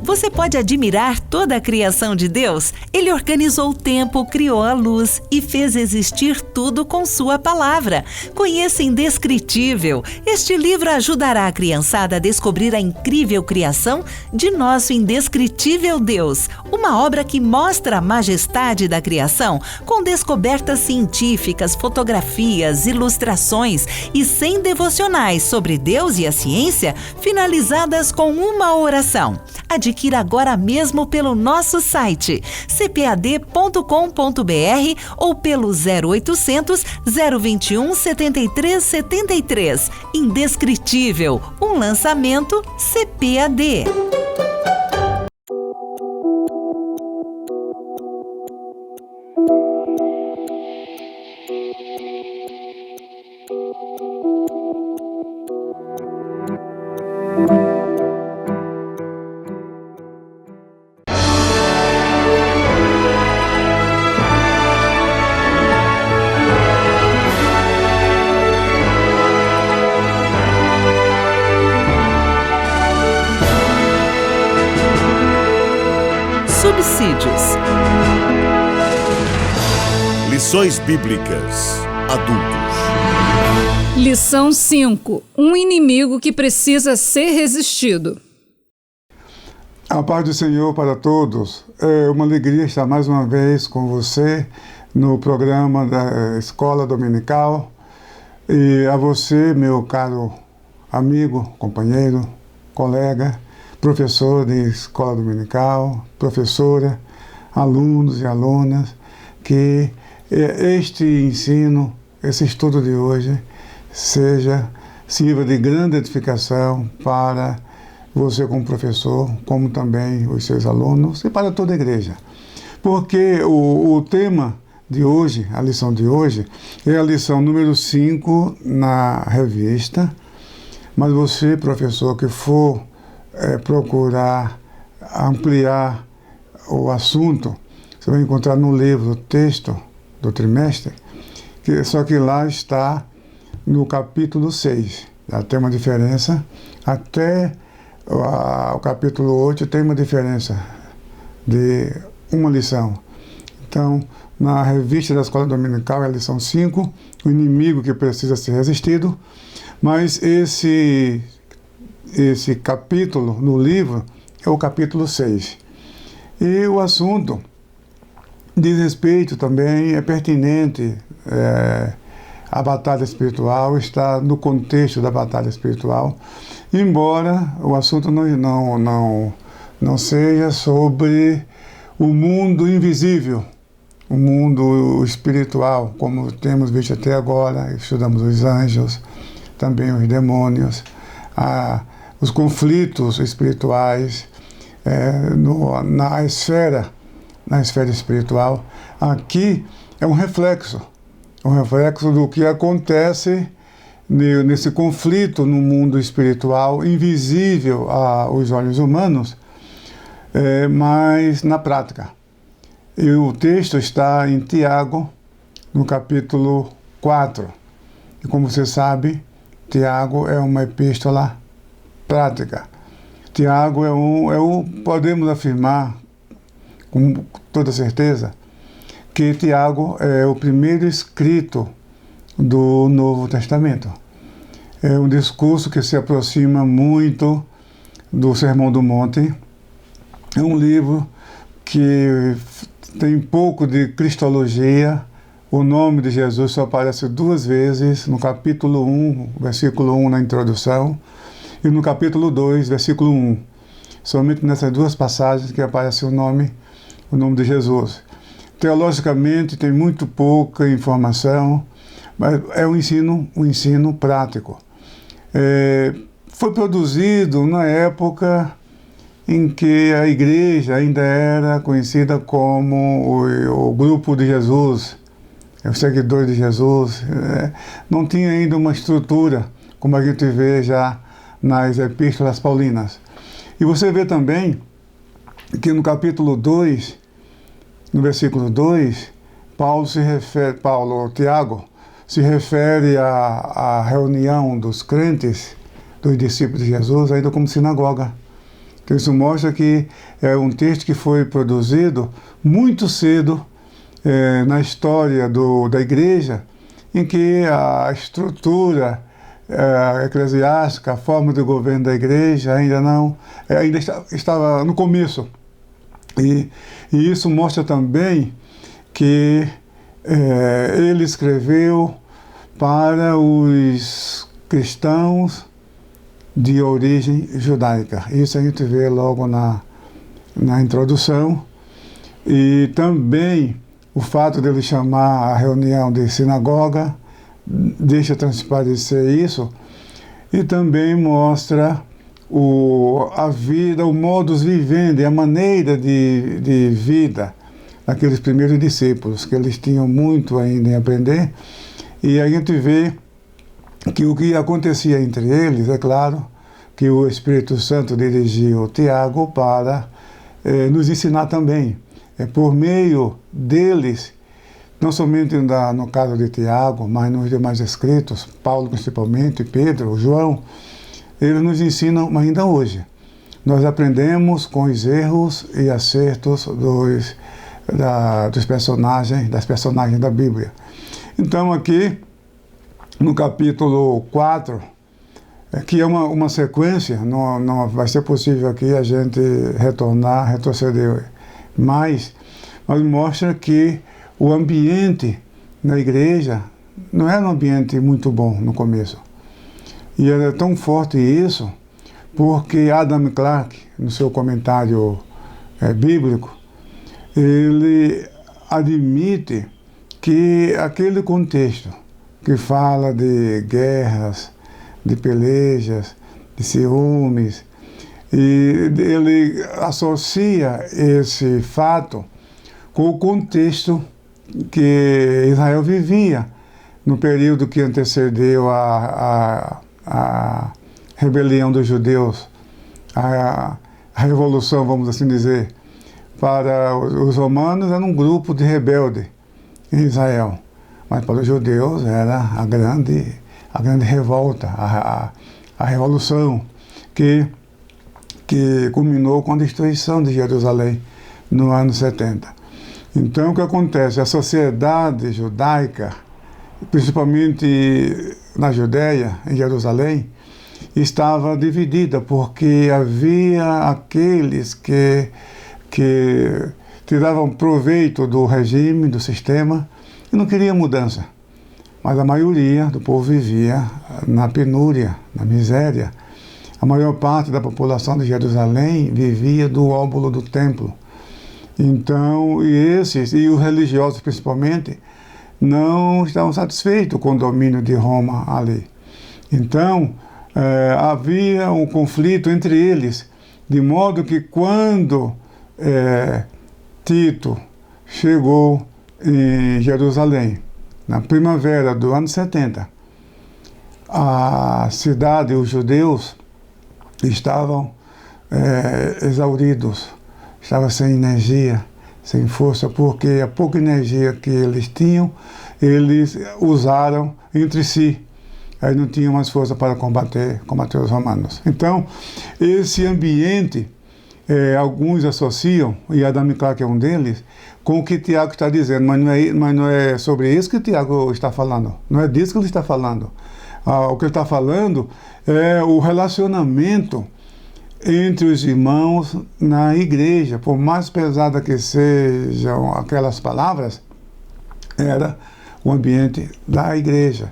Você pode admirar toda a criação de Deus? Ele organizou o tempo, criou a luz e fez existir tudo com sua palavra. Conheça Indescritível. Este livro ajudará a criançada a descobrir a incrível criação de nosso indescritível Deus. Uma obra que mostra a majestade da criação com descobertas científicas, fotografias, ilustrações e 100 devocionais sobre Deus e a ciência, finalizadas com uma oração. Adquira agora mesmo pelo nosso site cpad.com.br ou pelo 0800 021 7373. Indescritível, um lançamento CPAD. Subsídios. Lições Bíblicas Adultos. Lição 5. Um inimigo que precisa ser resistido. A paz do Senhor para todos. É uma alegria estar mais uma vez com você no programa da Escola Dominical. E a você, meu caro amigo, companheiro, colega, professor de escola dominical, professora, alunos e alunas, que este ensino, esse estudo de hoje, sirva de grande edificação para você como professor, como também os seus alunos e para toda a igreja. Porque o tema de hoje, a lição de hoje, é a lição número 5 na revista, mas você, professor, que for procurar ampliar o assunto, você vai encontrar no livro o texto do trimestre, só que lá está no capítulo 6. Já tem uma diferença, até o capítulo 8 tem uma diferença de uma lição. Então, na revista da Escola Dominical é a lição 5, o inimigo que precisa ser resistido, mas esse capítulo no livro é o capítulo 6. E o assunto diz respeito também, é pertinente, a batalha espiritual, está no contexto da batalha espiritual, embora o assunto não seja sobre o mundo invisível, o mundo espiritual, como temos visto até agora, estudamos os anjos, também os demônios, os conflitos espirituais na esfera espiritual. Aqui é um reflexo do que acontece nesse conflito no mundo espiritual, invisível aos olhos humanos, mas na prática. E o texto está em Tiago, no capítulo 4. E como você sabe, Tiago é uma epístola prática. Tiago podemos afirmar com toda certeza que Tiago é o primeiro escrito do Novo Testamento. É um discurso que se aproxima muito do Sermão do Monte. É um livro que tem pouco de cristologia. O nome de Jesus só aparece 2 vezes, no capítulo 1, versículo 1 na introdução, e no capítulo 2, versículo 1. Somente nessas 2 passagens que aparece o nome de Jesus. Teologicamente tem muito pouca informação, mas é um ensino prático. Foi produzido na época em que a igreja ainda era conhecida como o grupo de Jesus, os seguidores de Jesus. Não tinha ainda uma estrutura como a gente vê já nas epístolas paulinas. E você vê também que no capítulo 2, no versículo 2, Tiago se refere à reunião dos crentes, dos discípulos de Jesus, ainda como sinagoga. Então isso mostra que é um texto que foi produzido muito cedo na história da igreja, em que a estrutura eclesiástica, a forma de governo da igreja ainda estava no começo. E isso mostra também que ele escreveu para os cristãos de origem judaica. Isso a gente vê logo na introdução. E também o fato dele chamar a reunião de sinagoga deixa transparecer isso, e também mostra a vida, o modus vivendi, a maneira de vida daqueles primeiros discípulos, que eles tinham muito ainda em aprender. E a gente vê que o que acontecia entre eles, é claro, que o Espírito Santo dirigiu Tiago para nos ensinar também. Por meio deles, não somente no caso de Tiago, mas nos demais escritos, Paulo principalmente, Pedro, João, eles nos ensinam ainda hoje. Nós aprendemos com os erros e acertos das personagens da Bíblia. Então aqui, no capítulo 4, que é uma sequência, não vai ser possível aqui a gente retroceder mais, mas mostra que o ambiente na igreja não era um ambiente muito bom no começo. E era tão forte isso, porque Adam Clarke, no seu comentário bíblico, ele admite que aquele contexto que fala de guerras, de pelejas, de ciúmes, e ele associa esse fato com o contexto que Israel vivia no período que antecedeu a rebelião dos judeus, a revolução, vamos assim dizer. Para os romanos era um grupo de rebeldes em Israel, mas para os judeus era a grande revolta, a revolução que culminou com a destruição de Jerusalém no ano 70. Então, o que acontece? A sociedade judaica, principalmente na Judéia, em Jerusalém, estava dividida, porque havia aqueles que tiravam proveito do regime, do sistema, e não queriam mudança. Mas a maioria do povo vivia na penúria, na miséria. A maior parte da população de Jerusalém vivia do óbolo do templo. Então, e os religiosos principalmente, não estavam satisfeitos com o domínio de Roma ali. Então, havia um conflito entre eles, de modo que quando Tito chegou em Jerusalém, na primavera do ano 70, a cidade, os judeus, estavam exauridos, estavam sem energia, sem força, porque a pouca energia que eles tinham, eles usaram entre si. Aí não tinham mais força para combater os romanos. Então, esse ambiente, alguns associam, e Adam Clarke é um deles, com o que Tiago está dizendo, mas não é sobre isso que Tiago está falando. Não é disso que ele está falando. O que ele está falando é o relacionamento entre os irmãos na igreja. Por mais pesada que sejam aquelas palavras, era o ambiente da igreja,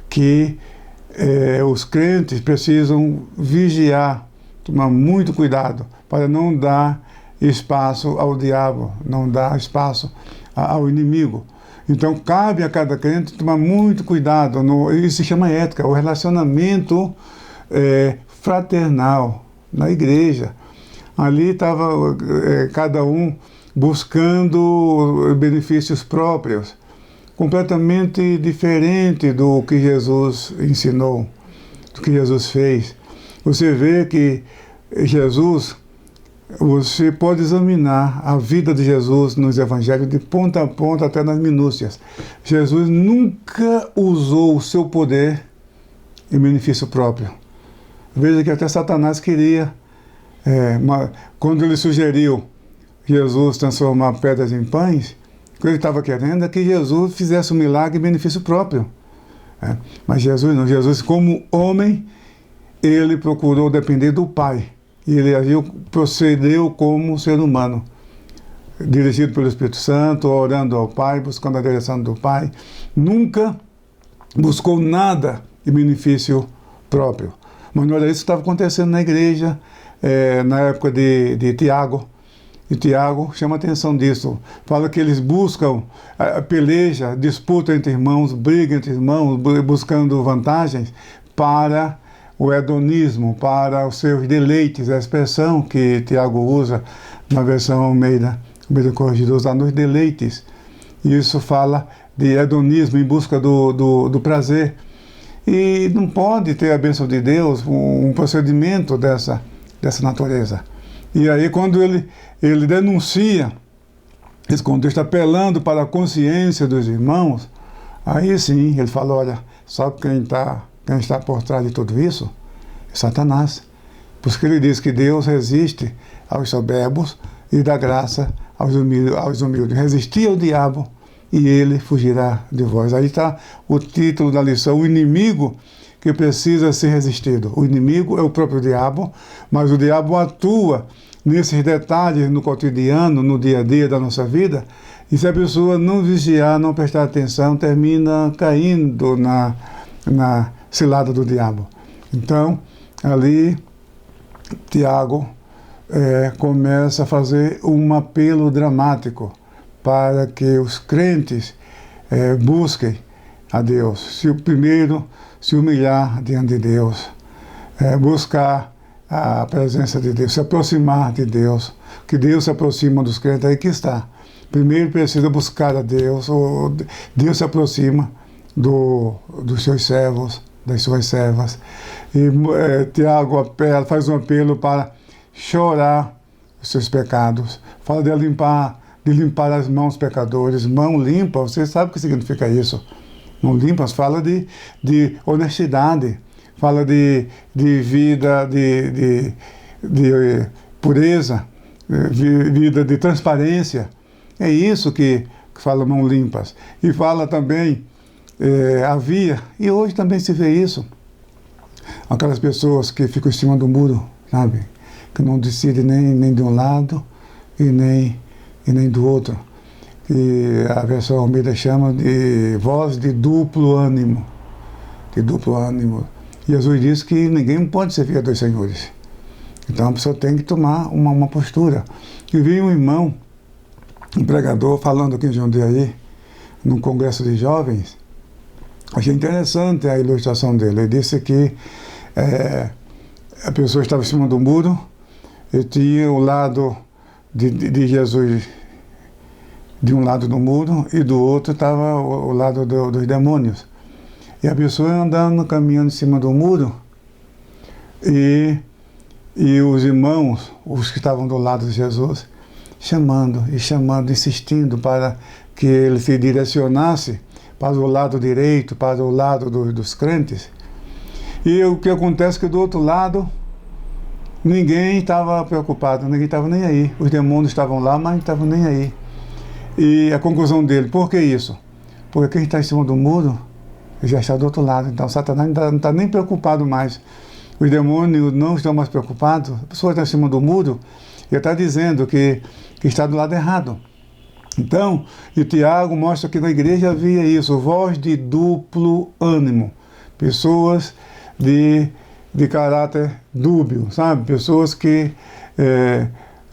que os crentes precisam vigiar, tomar muito cuidado para não dar espaço ao diabo, não dar espaço ao inimigo. Então cabe a cada crente tomar muito cuidado, isso se chama ética, o relacionamento fraternal na igreja. Ali estava cada um buscando benefícios próprios, completamente diferente do que Jesus ensinou, do que Jesus fez. Você vê que Jesus, você pode examinar a vida de Jesus nos evangelhos de ponta a ponta até nas minúcias. Jesus nunca usou o seu poder em benefício próprio. Veja que até Satanás queria Quando ele sugeriu Jesus transformar pedras em pães, o que ele estava querendo é que Jesus fizesse um milagre em benefício próprio. Mas Jesus não. Jesus, como homem, ele procurou depender do Pai. E ele procedeu como ser humano, dirigido pelo Espírito Santo, orando ao Pai, buscando a direção do Pai. Nunca buscou nada em benefício próprio. Mas não era isso que estava acontecendo na igreja, na época de Tiago. E Tiago chama a atenção disso. Fala que eles buscam peleja, disputa entre irmãos, briga entre irmãos, buscando vantagens para o hedonismo, para os seus deleites. A expressão que Tiago usa na versão Almeida Corrigida, usar nos deleites. E isso fala de hedonismo, em busca do prazer. E não pode ter a bênção de Deus um procedimento dessa natureza. E aí, quando ele denuncia esse contexto, apelando para a consciência dos irmãos, aí sim ele fala: olha, sabe quem está por trás de tudo isso? É Satanás. Por isso que ele diz que Deus resiste aos soberbos e dá graça aos humildes. Resistir ao diabo e ele fugirá de vós. Aí está o título da lição: o inimigo que precisa ser resistido. O inimigo é o próprio diabo, mas o diabo atua nesses detalhes no cotidiano, no dia a dia da nossa vida, e se a pessoa não vigiar, não prestar atenção, termina caindo na cilada do diabo. Então, ali, Tiago começa a fazer um apelo dramático para que os crentes busquem a Deus. Primeiro, se humilhar diante de Deus, buscar a presença de Deus, se aproximar de Deus, que Deus se aproxima dos crentes, aí que está. Primeiro precisa buscar a Deus, ou Deus se aproxima dos seus servos, das suas servas. E Tiago faz um apelo para chorar os seus pecados, fala de limpar as mãos pecadores. Mão limpa, você sabe o que significa isso. Mão limpa fala de honestidade, fala de vida, de pureza, vida de transparência. É isso que fala mão limpas. E fala também, havia, e hoje também se vê isso, aquelas pessoas que ficam em cima do muro, sabe? Que não decidem nem de um lado e nem do outro. Que a versão Almeida chama de voz de duplo ânimo. De duplo ânimo. Jesus disse que ninguém pode servir a dois senhores. Então a pessoa tem que tomar uma postura. E vi um irmão, um pregador, falando aqui em Jundiaí, num congresso de jovens. Achei interessante a ilustração dele. Ele disse que a pessoa estava em cima do muro e tinha o lado de Jesus de um lado do muro e do outro estava o lado dos demônios. E a pessoa andando, caminhando em cima do muro, e os irmãos, os que estavam do lado de Jesus, chamando, insistindo para que ele se direcionasse para o lado direito, para o lado dos crentes. E o que acontece é que do outro lado, ninguém estava preocupado, ninguém estava nem aí. Os demônios estavam lá, mas não estavam nem aí. E a conclusão dele, por que isso? Porque quem está em cima do muro já está do outro lado. Então Satanás não está nem preocupado mais. Os demônios não estão mais preocupados. A pessoa está em cima do muro e está dizendo que está do lado errado. Então, e Tiago mostra que na igreja havia isso, voz de duplo ânimo. Pessoas de caráter dúbio, sabe? Pessoas que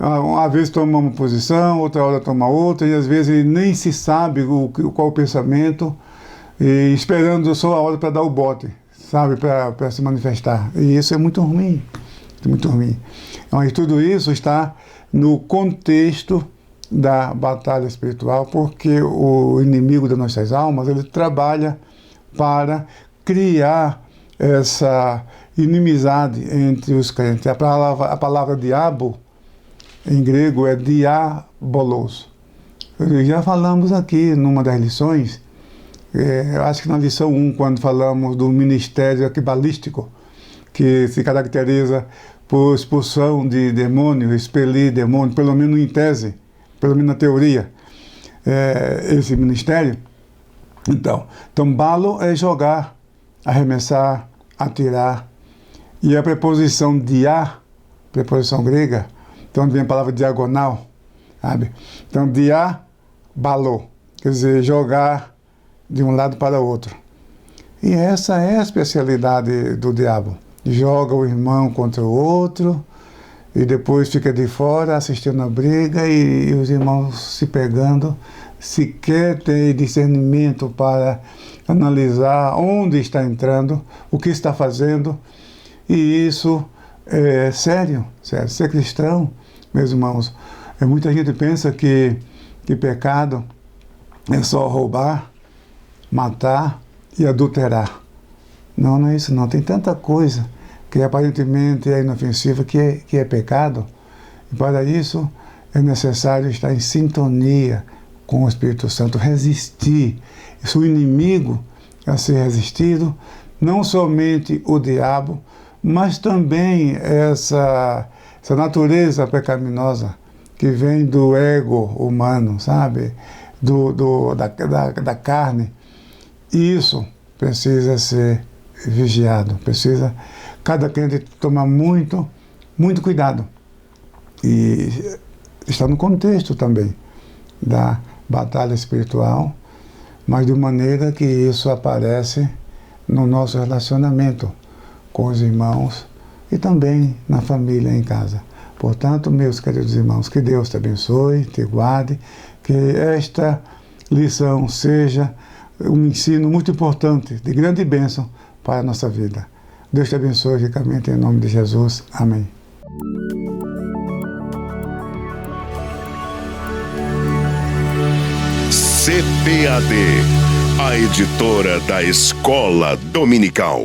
uma vez toma uma posição, outra hora toma outra, e às vezes nem se sabe qual o pensamento, e esperando só a hora para dar o bote, sabe, para se manifestar. E isso é muito ruim, muito ruim. Então, e tudo isso está no contexto da batalha espiritual, porque o inimigo das nossas almas, ele trabalha para criar essa inimizade entre os crentes. A palavra diabo, em grego, é diabolos. Já falamos aqui numa das lições, acho que na lição 1, quando falamos do ministério cabalístico, que se caracteriza por expulsão de demônio, expelir demônio, pelo menos em tese, pelo menos na teoria, esse ministério. Então, balo é jogar, arremessar, atirar. E a preposição dia, preposição grega, então vem a palavra diagonal, sabe? Então, dia, balou, quer dizer, jogar de um lado para o outro. E essa é a especialidade do diabo. Joga o irmão contra o outro e depois fica de fora assistindo a briga e os irmãos se pegando, sequer tem discernimento para analisar onde está entrando, o que está fazendo. E isso é sério. Ser cristão, meus irmãos, muita gente pensa que pecado é só roubar, matar e adulterar. Não, não é isso não. Tem tanta coisa que aparentemente é inofensiva que é pecado. E para isso é necessário estar em sintonia com o Espírito Santo, resistir. Se o inimigo a ser resistido, não somente o diabo, mas também essa natureza pecaminosa que vem do ego humano, sabe? Da carne. Isso precisa ser vigiado, precisa cada crente tomar muito cuidado. E está no contexto também da batalha espiritual, mas de maneira que isso aparece no nosso relacionamento com os irmãos e também na família em casa. Portanto, meus queridos irmãos, que Deus te abençoe, te guarde, que esta lição seja um ensino muito importante, de grande bênção para a nossa vida. Deus te abençoe ricamente em nome de Jesus. Amém. CPAD, a editora da Escola Dominical.